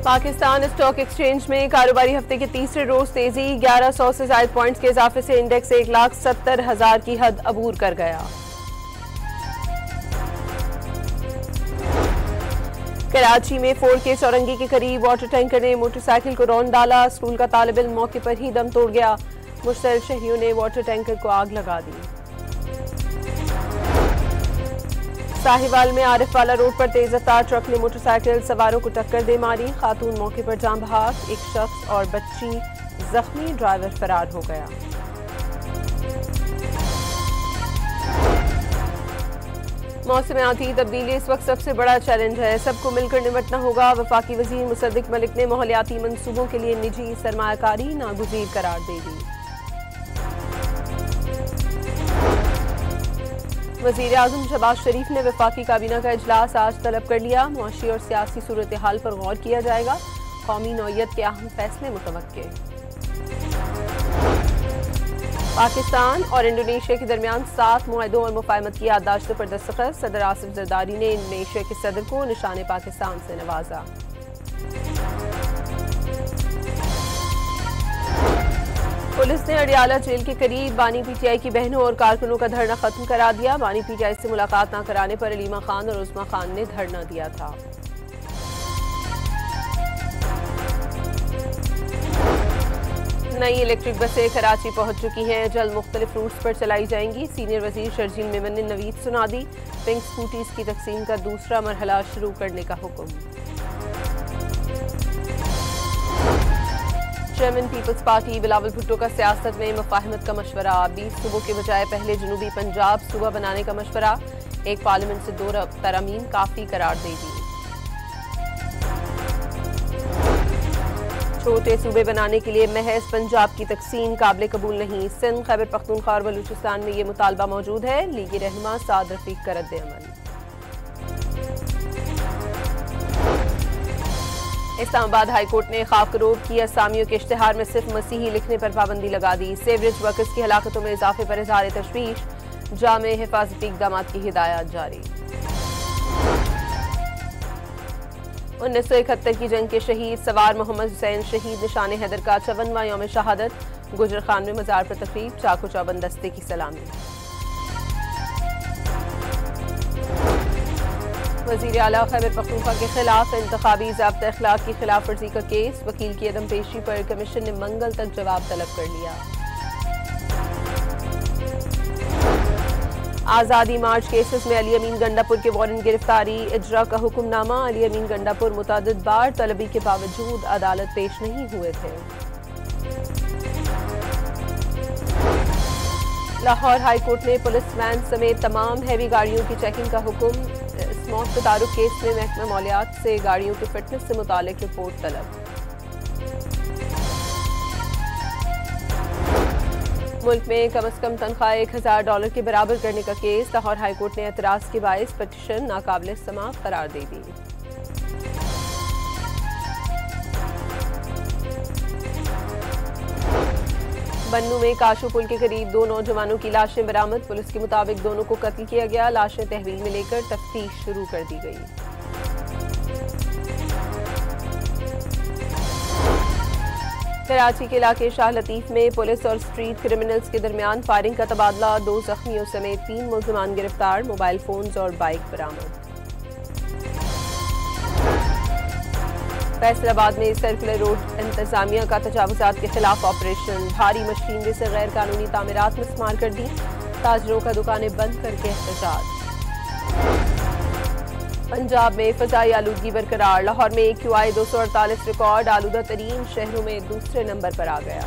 Pakistan stock exchange में कारोबारी हफ्ते के तीसरे रोज तेजी, 1100 से ज्यादा पॉइंट्स के इजाफे से इंडेक्स 1,70,000 की हद अबूर कर गया। कराची में 4K चौरंगी के करीब वाटर टैंकर ने मोटरसाइकिल को रौंद डाला। स्कूल का तालिब इल्म मौके पर ही दम तोड़ गया। मुश्तल शहरियों ने वाटर टैंकर को आग लगा दी। साहिवाल में आरिफ वाला रोड पर तेज रफ्तार ट्रक ने मोटरसाइकिल सवारों को टक्कर दे मारी। खातून मौके पर जान बहक, एक शख्स और बच्ची जख्मी, ड्राइवर फरार हो गया। मौसमियाती तब्दीली इस वक्त सबसे बड़ा चैलेंज है, सबको मिलकर निपटना होगा। वफाकी वजीर मुसद्दिक मलिक ने माहौलियाती मंसूबों के लिए निजी सरमायाकारी नागुज़ीर करार दे दी। वज़ीर आज़म शहबाज शरीफ ने वफाकी काबीना का इजलास आज तलब कर लिया। मुआशी और सियासी सूरत हाल पर गौर किया जाएगा। कौमी नौइयत के अहम फैसले मुतवक्के। पाकिस्तान और इंडोनेशिया के दरमियान 7 मुआहदों और मुफाहमत की याददाश्तों पर दस्तखत। सदर आसिफ जरदारी ने इंडोनेशिया के सदर को निशान पाकिस्तान से नवाजा। पुलिस ने अडियाला जेल के करीब बानी पीटीआई की बहनों और कारकुनों का धरना खत्म करा दिया। बानी पीटीआई से मुलाकात न कराने पर अलीमा खान और उस्मा खान ने धरना दिया था। नई इलेक्ट्रिक बसें कराची पहुंच चुकी हैं, जल्द मुख्तलिफ रूट्स पर चलाई जाएंगी। सीनियर वजीर शर्जील मेमन ने नवीद सुना दी। पिंक स्कूटीज की तकसीम का दूसरा मरहला शुरू करने का हुक्म। Chairman peoples party Bilawal Bhutto का सियासत में मुफाहमत का मशवरा। 20 सूबों के बजाय पहले जनूबी पंजाब सूबा बनाने का मशवरा। एक पार्लियामेंट से 2 तरमीम काफी करार दे दी। छोटे सूबे बनाने के लिए महज पंजाब की तकसीम काबिल कबूल नहीं। सिंध, खैबर पख्तूनख्वा और बलूचिस्तान में ये मुतालबा मौजूद है। लीगी रहनुमा साद रफीक का रद्द-ए-अमल। इस्लामाबाद हाईकोर्ट ने खाकरोब की असामियों के इश्तिहार में सिर्फ मसीही लिखने पर पाबंदी लगा दी। सेवरेज वर्कर्स की हलाकतों में इजाफे पर इजहार तशवीश। जामे हिफाजती इक़दाम की हिदायत जारी। 1971 की जंग के शहीद सवार मोहम्मद हुसैन शहीद निशान हैदर का 54वां यौम शहादत। गुजर खान में मजार पर तकरीब, चाकू चौबंद दस्ते की सलामी। वज़ीर आला खैबर पख्तूनख्वा के खिलाफ इंतखाबी ज़ाब्ता अखलाक की खिलाफ वर्जी का केस। वकील की अदम पेशी पर कमीशन ने मंगल तक जवाब तलब कर लिया। आज़ादी मार्च केसेस में अली अमीन गंडापुर के वारंट गिरफ्तारी। इजरा का हुक्मनामा। अली अमीन गंडापुर मुतअद्दिद बार तलबी के बावजूद अदालत पेश नहीं हुए थे। लाहौर हाईकोर्ट ने पुलिस वैन समेत तमाम हैवी गाड़ियों की चेकिंग का हुक्म। मौत के तारुफ केस में महकमा मौलियात से गाड़ियों की फिटनेस से मुतालिक रिपोर्ट तलब। मुल्क में कम अज कम तनख्वाह $1000 के बराबर करने का केस। लाहौर हाईकोर्ट ने एतराज के बायस पटिशन नाकाबिल समाअत करार दे दी। बन्नू में काशू पुल के करीब 2 नौजवानों की लाशें बरामद। पुलिस के मुताबिक दोनों को कत्ल किया गया। लाशें तहवील में लेकर तफ्तीश शुरू कर दी गई। कराची के इलाके शाह लतीफ में पुलिस और स्ट्रीट क्रिमिनल्स के दरमियान फायरिंग का तबादला। 2 जख्मियों समेत 3 मुल्जिमान गिरफ्तार। मोबाइल फोन्स और बाइक बरामद। फैसलाबाद में सर्कुलर रोड इंतजामिया का तजावुजात के खिलाफ ऑपरेशन। भारी मशीनरी से गैर कानूनी तामीरात मिसमार कर दी। ताजरों का दुकानें बंद करके एहतजाज। पंजाब में फजाई आलूदगी बरकरार। लाहौर में AQI 248 रिकॉर्ड। आलूदा तरीन शहरों में दूसरे नंबर पर आ गया।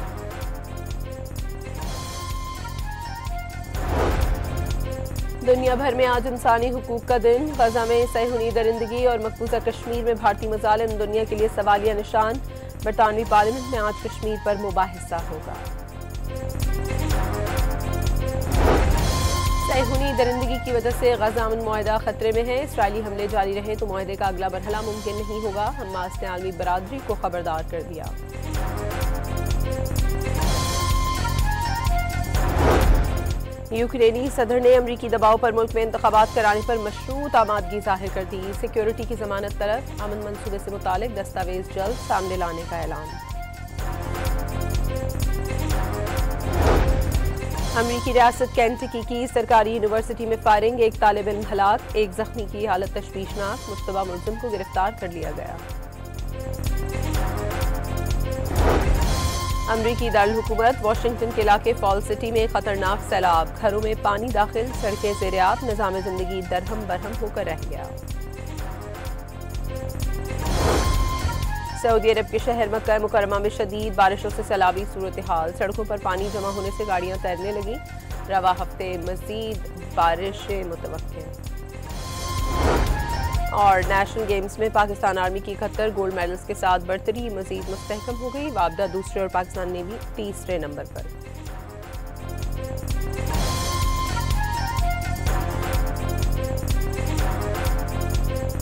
दुनिया भर में आज इंसानी हुकूक का दिन। गजा में सहूनी दरिंदगी और मकबूजा कश्मीर में भारतीय मजालिम दुनिया के लिए सवालिया निशान। बरतानवी पार्लियामेंट में आज कश्मीर पर मुबाहिसा होगा। सहूनी दरिंदगी की वजह से गजा अमन मुआहदा खतरे में है। इसराइली हमले जारी रहे तो मुआहदे का अगला मरहला मुमकिन नहीं होगा। हमास ने आलमी बरादरी को खबरदार कर दिया। यूक्रेनी सदर ने अमरीकी दबाव पर मुल्क में इंतखाबात कराने पर मशरूत आमादगी जाहिर कर दी। सिक्योरिटी की जमानत तलब, अमन मंसूबे से मुतालिक दस्तावेज जल्द सामने लाने का ऐलान। अमरीकी रियासत केंटकी की सरकारी यूनिवर्सिटी में फायरिंग, एक तालिब इल्म हलाक, एक जख्मी की हालत तशवीशनाक, मुश्तबा मुलजिम को गिरफ्तार कर लिया गया। अमरीकी दारुल हुकूमत वाशिंगटन के इलाके फॉल सिटी में खतरनाक सैलाब, घरों में पानी दाखिल, सड़कें ज़ेर-ए-आब, निज़ाम जिंदगी दरहम बरहम होकर रह गया। सऊदी अरब के शहर मक्का मुकर्रमा में शदीद बारिशों से सैलाबी सूरत हाल, सड़कों पर पानी जमा होने से गाड़ियां तैरने लगी। रवा हफ्ते मजीद बारिशें मुतवक्किल। और नेशनल गेम्स में पाकिस्तान आर्मी की 71 गोल्ड मेडल्स के साथ बढ़तरी मजीद मुस्तहकम हो गई। वाबदा दूसरे और पाकिस्तान नेवी तीसरे नंबर पर।